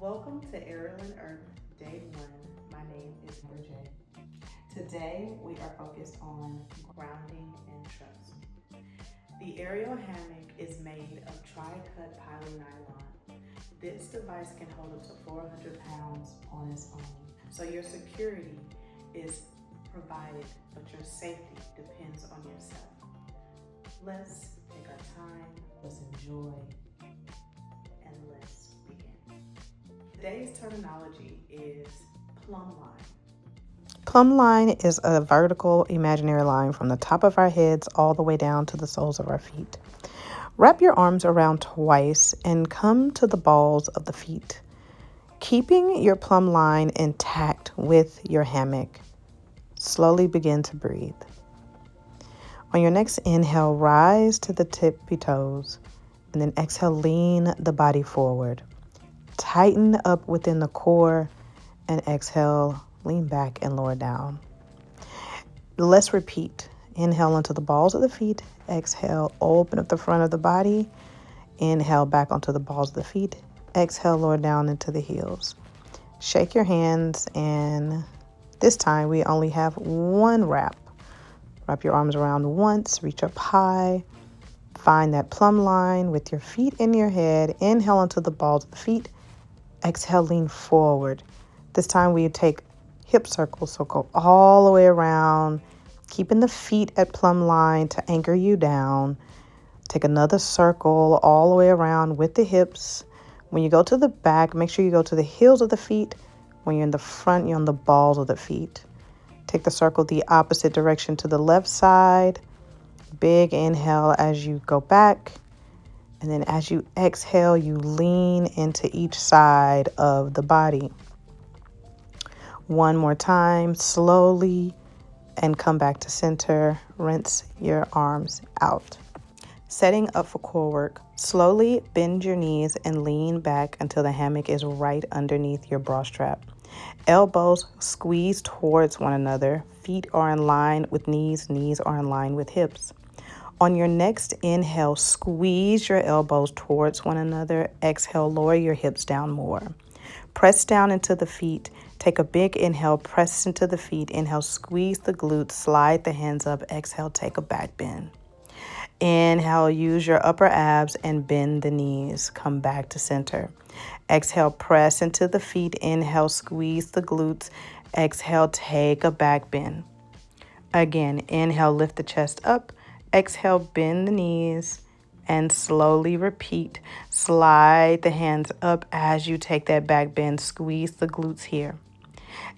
Welcome to Aerial and Earth, Day 1. My name is Bridget. Today we are focused on grounding and trust. The aerial hammock is made of tri-cut polynylon. This device can hold up to 400 pounds on its own. So your security is provided, but your safety depends on yourself. Let's take our time, let's enjoy, and let's begin. Today's terminology is plumb line. Plumb line is a vertical imaginary line from the top of our heads all the way down to the soles of our feet. Wrap your arms around twice and come to the balls of the feet, keeping your plumb line intact with your hammock. Slowly begin to breathe. On your next inhale, rise to the tippy toes, and then exhale, lean the body forward. Tighten up within the core, and exhale, lean back and lower down. Let's repeat. Inhale onto the balls of the feet. Exhale, open up the front of the body. Inhale back onto the balls of the feet. Exhale, lower down into the heels. Shake your hands, and this time we only have one wrap. Wrap your arms around once, reach up high. Find that plumb line with your feet in your head. Inhale onto the balls of the feet. Exhale, lean forward. This time we take hip circles, so go all the way around, keeping the feet at plumb line to anchor you down. Take another circle all the way around with the hips. When you go to the back, make sure you go to the heels of the feet. When you're in the front, you're on the balls of the feet. Take the circle the opposite direction to the left side. Big inhale as you go back. And then as you exhale, you lean into each side of the body. One more time, slowly, and come back to center. Rinse your arms out. Setting up for core work, slowly bend your knees and lean back until the hammock is right underneath your bra strap. Elbows squeeze towards one another. Feet are in line with knees. Knees are in line with hips. On your next inhale, squeeze your elbows towards one another. Exhale, lower your hips down more. Press down into the feet. Take a big inhale, press into the feet. Inhale, squeeze the glutes, slide the hands up. Exhale, take a back bend. Inhale, use your upper abs and bend the knees. Come back to center. Exhale, press into the feet. Inhale, squeeze the glutes. Exhale, take a back bend. Again, inhale, lift the chest up. Exhale, bend the knees. And slowly repeat. Slide the hands up as you take that back bend. Squeeze the glutes here.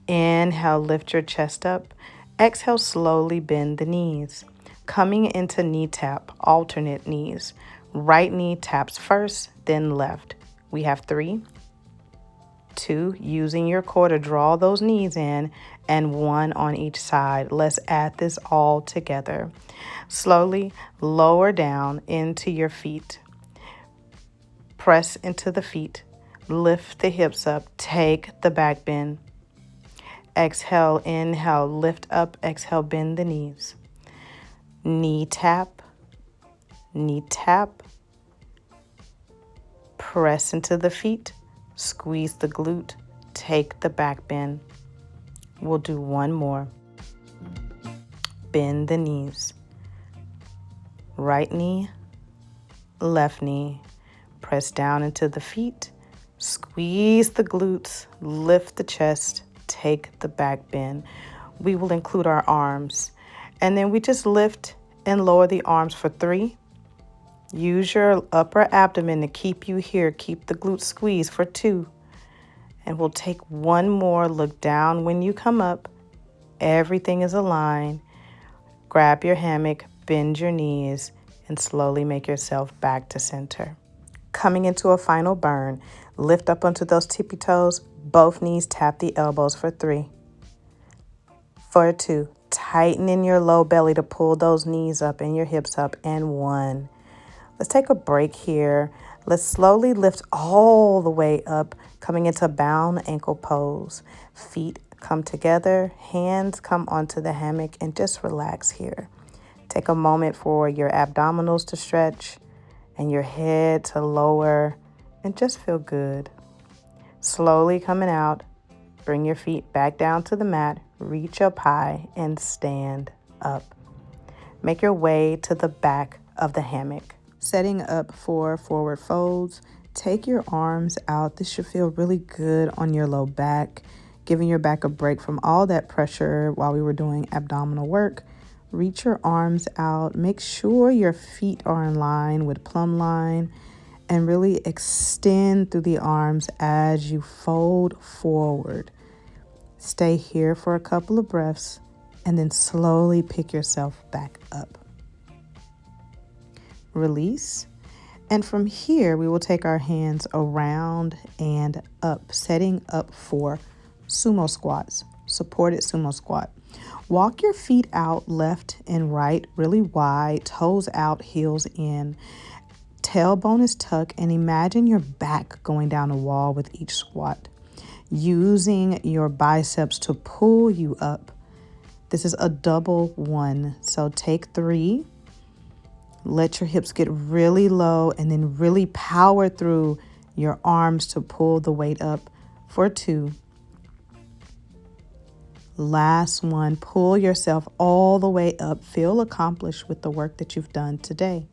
Inhale, lift your chest up. Exhale, slowly bend the knees. Coming into knee tap, alternate knees. Right knee taps first, then left. We have 3, 2, using your core to draw those knees in, and 1 on each side. Let's add this all together. Slowly lower down into your feet. Press into the feet. Lift the hips up. Take the back bend. Exhale, inhale, lift up. Exhale, bend the knees. Knee tap. Knee tap. Press into the feet. Squeeze the glute. Take the back bend. We'll do one more. Bend the knees. Right knee, left knee. Press down into the feet. Squeeze the glutes. Lift the chest. Take the back bend. We will include our arms. And then we just lift and lower the arms for 3. Use your upper abdomen to keep you here. Keep the glutes squeezed for 2. And we'll take one more. Look down when you come up. Everything is aligned. Grab your hammock, bend your knees, and slowly make yourself back to center. Coming into a final burn, lift up onto those tippy toes. Both knees tap the elbows for 3. For 2, tighten in your low belly to pull those knees up and your hips up. And 1. Let's take a break here. Let's slowly lift all the way up, coming into bound ankle pose. Feet come together, hands come onto the hammock, and just relax here. Take a moment for your abdominals to stretch and your head to lower and just feel good. Slowly coming out, bring your feet back down to the mat, reach up high, and stand up. Make your way to the back of the hammock. Setting up for forward folds, take your arms out. This should feel really good on your low back, giving your back a break from all that pressure while we were doing abdominal work. Reach your arms out. Make sure your feet are in line with plumb line and really extend through the arms as you fold forward. Stay here for a couple of breaths and then slowly pick yourself back up. Release. And from here, we will take our hands around and up, setting up for sumo squats, supported sumo squat. Walk your feet out left and right, really wide, toes out, heels in. Tailbone is tucked, and imagine your back going down a wall with each squat, using your biceps to pull you up. This is a double one, so take 3. Let your hips get really low and then really power through your arms to pull the weight up for 2. Last one, pull yourself all the way up. Feel accomplished with the work that you've done today.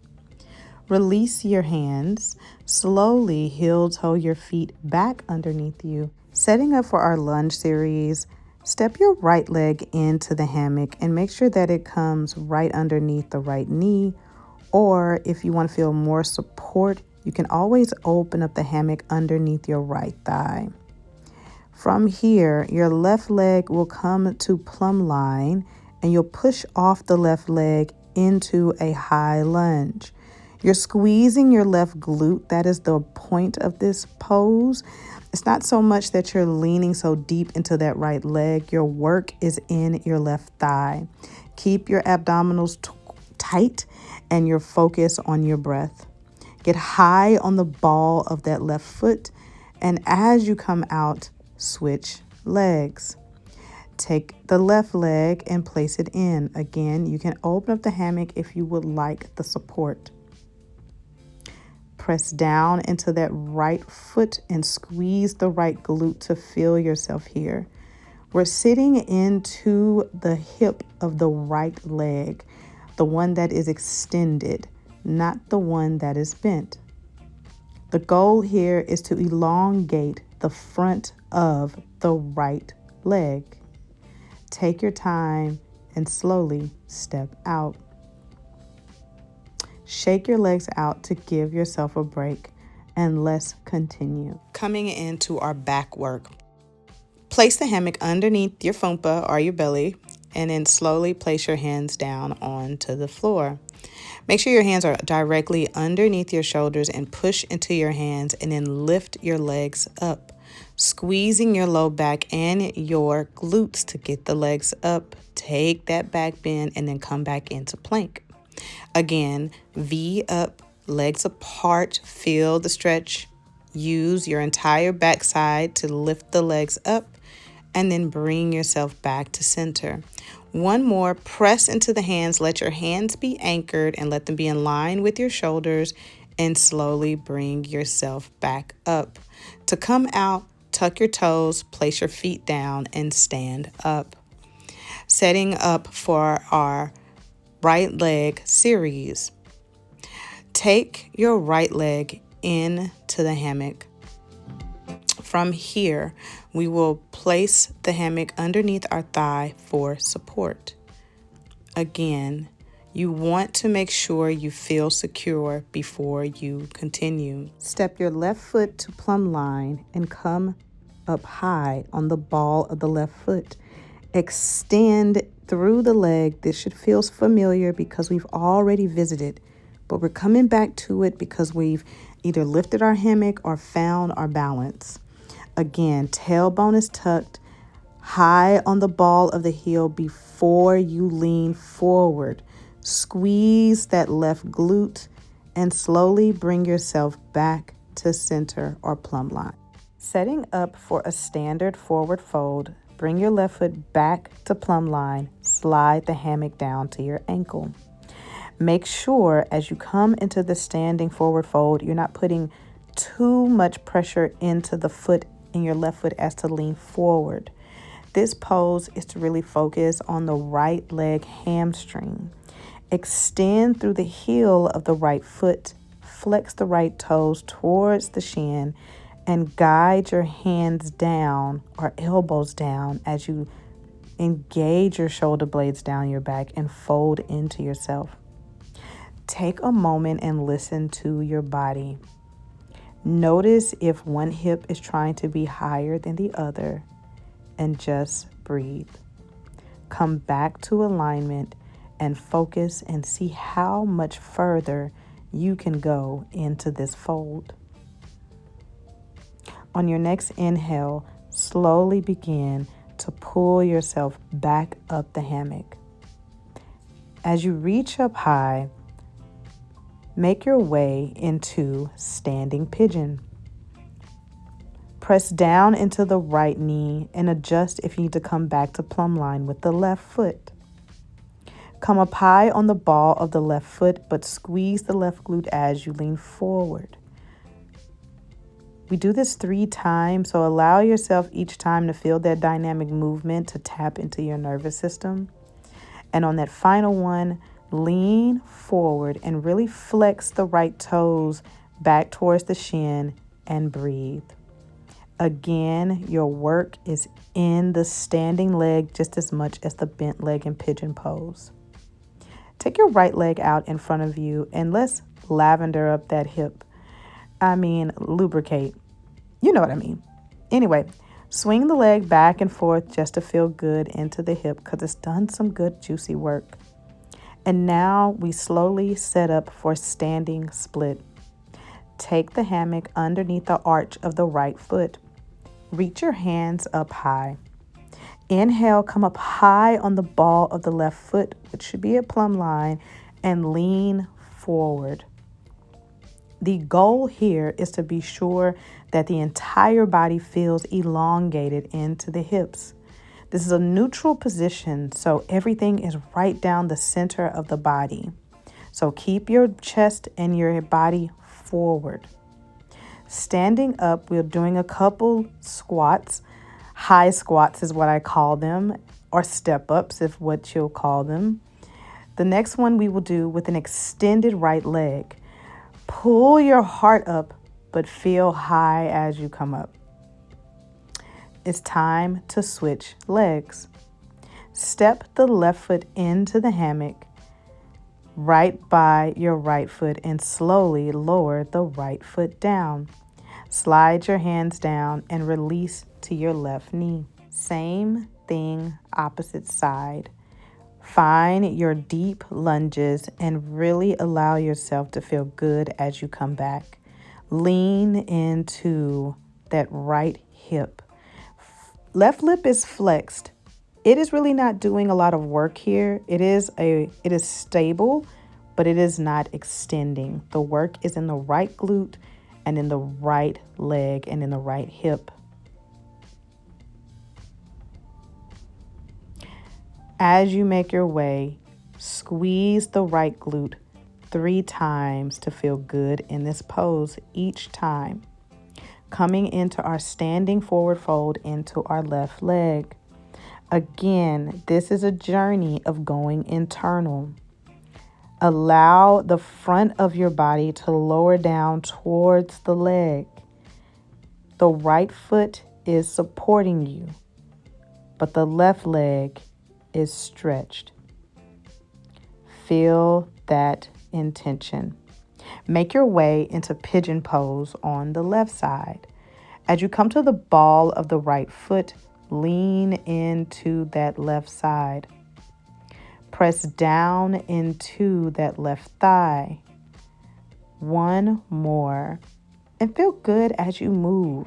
Release your hands. Slowly heel-toe your feet back underneath you. Setting up for our lunge series, step your right leg into the hammock and make sure that it comes right underneath the right knee. Or if you want to feel more support, you can always open up the hammock underneath your right thigh. From here, your left leg will come to plumb line and you'll push off the left leg into a high lunge. You're squeezing your left glute. That is the point of this pose. It's not so much that you're leaning so deep into that right leg. Your work is in your left thigh. Keep your abdominals tight and your focus on your breath. Get high on the ball of that left foot. And as you come out, switch legs. Take the left leg and place it in. Again, you can open up the hammock if you would like the support. Press down into that right foot and squeeze the right glute to feel yourself here. We're sitting into the hip of the right leg, the one that is extended, not the one that is bent. The goal here is to elongate the front of the right leg. Take your time and slowly step out. Shake your legs out to give yourself a break, and let's continue. Coming into our back work. Place the hammock underneath your fumpa or your belly, and then slowly place your hands down onto the floor. Make sure your hands are directly underneath your shoulders and push into your hands, and then lift your legs up, squeezing your low back and your glutes to get the legs up. Take that back bend and then come back into plank. Again, V up, legs apart, feel the stretch. Use your entire backside to lift the legs up and then bring yourself back to center. One more, press into the hands, let your hands be anchored and let them be in line with your shoulders, and slowly bring yourself back up. To come out, tuck your toes, place your feet down and stand up. Setting up for our right leg series. Take your right leg into the hammock. From here, we will place the hammock underneath our thigh for support. Again, you want to make sure you feel secure before you continue. Step your left foot to plumb line and come up high on the ball of the left foot. Extend through the leg. This should feel familiar because we've already visited, but we're coming back to it because we've either lifted our hammock or found our balance. Again, tailbone is tucked high on the ball of the heel before you lean forward. Squeeze that left glute and slowly bring yourself back to center or plumb line. Setting up for a standard forward fold, bring your left foot back to plumb line, slide the hammock down to your ankle. Make sure as you come into the standing forward fold, you're not putting too much pressure into the foot in your left foot as to lean forward. This pose is to really focus on the right leg hamstring. Extend through the heel of the right foot. Flex the right toes towards the shin and guide your hands down or elbows down as you engage your shoulder blades down your back and fold into yourself. Take a moment and listen to your body. Notice if one hip is trying to be higher than the other, and just breathe. Come back to alignment and focus and see how much further you can go into this fold. On your next inhale, slowly begin to pull yourself back up the hammock. As you reach up high, make your way into standing pigeon. Press down into the right knee and adjust if you need to come back to plumb line with the left foot. Come up high on the ball of the left foot, but squeeze the left glute as you lean forward. We do this 3 times, so allow yourself each time to feel that dynamic movement to tap into your nervous system. And on that final one, lean forward and really flex the right toes back towards the shin and breathe. Again, your work is in the standing leg just as much as the bent leg and pigeon pose. Take your right leg out in front of you and let's lavender up that hip. Lubricate. You know what I mean. Anyway, swing the leg back and forth just to feel good into the hip because it's done some good juicy work. And now we slowly set up for standing split. Take the hammock underneath the arch of the right foot. Reach your hands up high. Inhale, come up high on the ball of the left foot, which should be at plumb line, and lean forward. The goal here is to be sure that the entire body feels elongated into the hips. This is a neutral position, so everything is right down the center of the body. So keep your chest and your body forward. Standing up, we're doing a couple squats. High squats is what I call them, or step ups if what you'll call them. The next one we will do with an extended right leg. Pull your heart up, but feel high as you come up. It's time to switch legs. Step the left foot into the hammock right by your right foot and slowly lower the right foot down. Slide your hands down and release to your left knee. Same thing, opposite side. Find your deep lunges and really allow yourself to feel good as you come back. Lean into that right hip. Left lip is flexed. It is really not doing a lot of work here. It is stable, but it is not extending. The work is in the right glute and in the right leg and in the right hip. As you make your way, squeeze the right glute 3 times to feel good in this pose each time. Coming into our standing forward fold into our left leg. Again, this is a journey of going internal. Allow the front of your body to lower down towards the leg. The right foot is supporting you, but the left leg is stretched. Feel that intention. Make your way into pigeon pose on the left side. As you come to the ball of the right foot, lean into that left side. Press down into that left thigh. One more. And feel good as you move.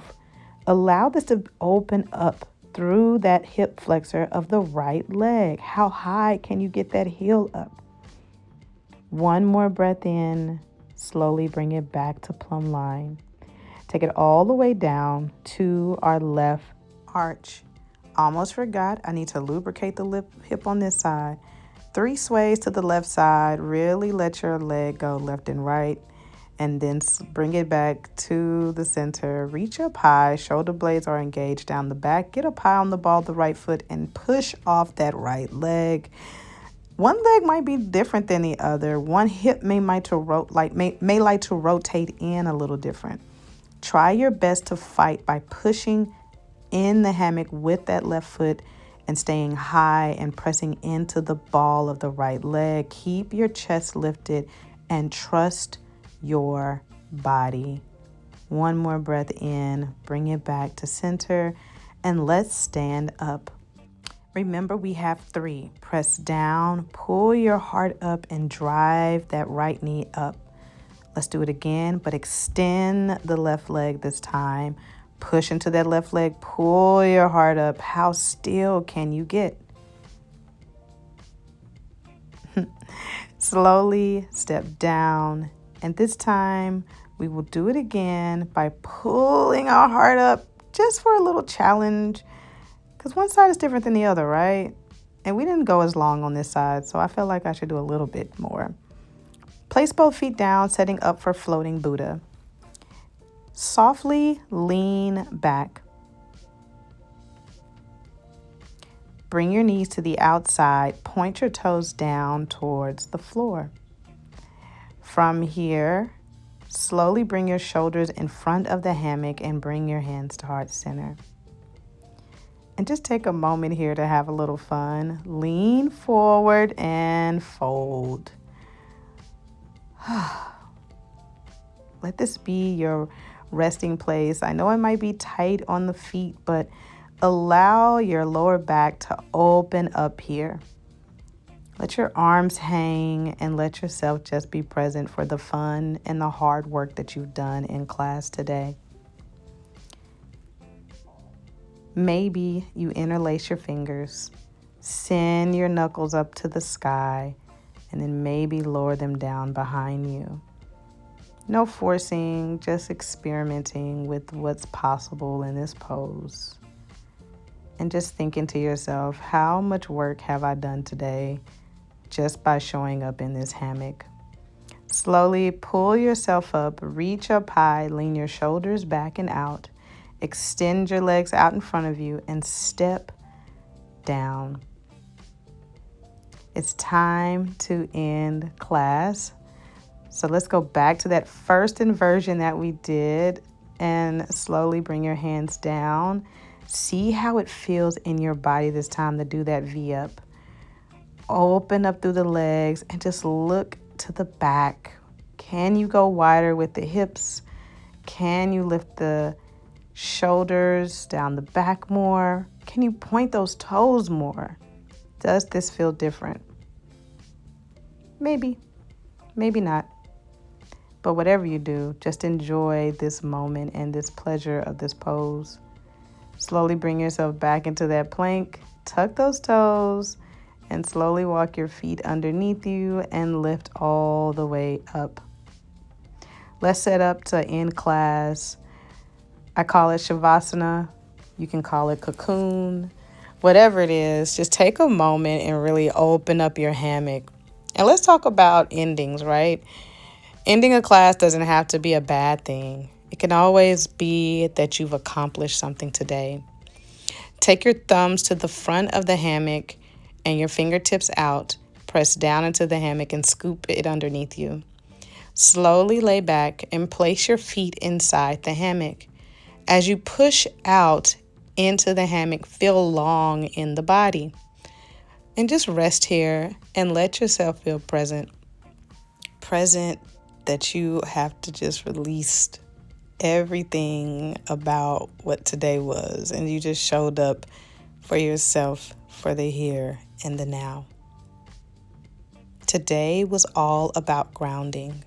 Allow this to open up through that hip flexor of the right leg. How high can you get that heel up? One more breath in. Slowly bring it back to plumb line. Take it all the way down to our left arch. Almost forgot, I need to lubricate the hip on this side. 3 sways to the left side. Really let your leg go left and right. and then bring it back to the center. Reach up high, shoulder blades are engaged down the back. Get up high on the ball of the right foot and push off that right leg. One leg might be different than the other. One hip may like to rotate in a little different. Try your best to fight by pushing in the hammock with that left foot and staying high and pressing into the ball of the right leg. Keep your chest lifted and trust your body. One more breath in, bring it back to center, and let's stand up. Remember, we have 3. Press down, pull your heart up, and drive that right knee up. Let's do it again, but extend the left leg this time. Push into that left leg, pull your heart up. How still can you get? Slowly step down, and this time we will do it again by pulling our heart up just for a little challenge, because one side is different than the other, right? And we didn't go as long on this side, so I felt like I should do a little bit more. Place both feet down, setting up for floating Buddha. Softly lean back. Bring your knees to the outside. Point your toes down towards the floor. From here, slowly bring your shoulders in front of the hammock and bring your hands to heart center. And just take a moment here to have a little fun. Lean forward and fold. Let this be your resting place. I know it might be tight on the feet, but allow your lower back to open up here. Let your arms hang and let yourself just be present for the fun and the hard work that you've done in class today. Maybe you interlace your fingers, send your knuckles up to the sky, and then maybe lower them down behind you. No forcing, just experimenting with what's possible in this pose. And just thinking to yourself, how much work have I done today just by showing up in this hammock? Slowly pull yourself up, reach up high, lean your shoulders back and out, extend your legs out in front of you, and step down. It's time to end class. So let's go back to that first inversion that we did and slowly bring your hands down. See how it feels in your body this time to do that V up. Open up through the legs and just look to the back. Can you go wider with the hips? Can you lift the shoulders down the back more? Can you point those toes more? Does this feel different? Maybe, maybe not. But whatever you do, just enjoy this moment and this pleasure of this pose. Slowly bring yourself back into that plank. Tuck those toes and slowly walk your feet underneath you and lift all the way up. Let's set up to end class. I call it Shavasana. You can call it cocoon. Whatever it is, just take a moment and really open up your hammock. And let's talk about endings, right? Ending a class doesn't have to be a bad thing. It can always be that you've accomplished something today. Take your thumbs to the front of the hammock and your fingertips out. Press down into the hammock and scoop it underneath you. Slowly lay back and place your feet inside the hammock. As you push out into the hammock, feel long in the body. And just rest here and let yourself feel present. Present that you have to just release everything about what today was. And you just showed up for yourself, for the here and the now. Today was all about grounding.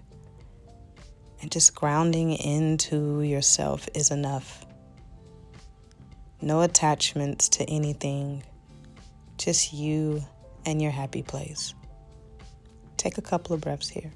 And just grounding into yourself is enough. No attachments to anything. Just you and your happy place. Take a couple of breaths here.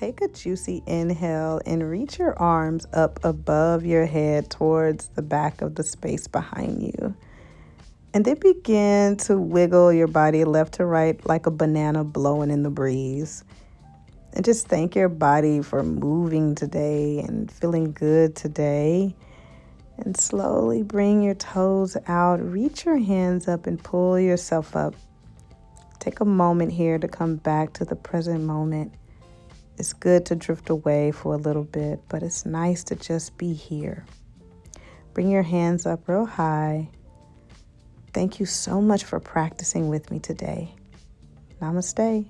take a juicy inhale and reach your arms up above your head towards the back of the space behind you. And then begin to wiggle your body left to right like a banana blowing in the breeze. And just thank your body for moving today and feeling good today. And slowly bring your toes out, reach your hands up and pull yourself up. Take a moment here to come back to the present moment. It's good to drift away for a little bit, but it's nice to just be here. Bring your hands up real high. Thank you so much for practicing with me today. Namaste.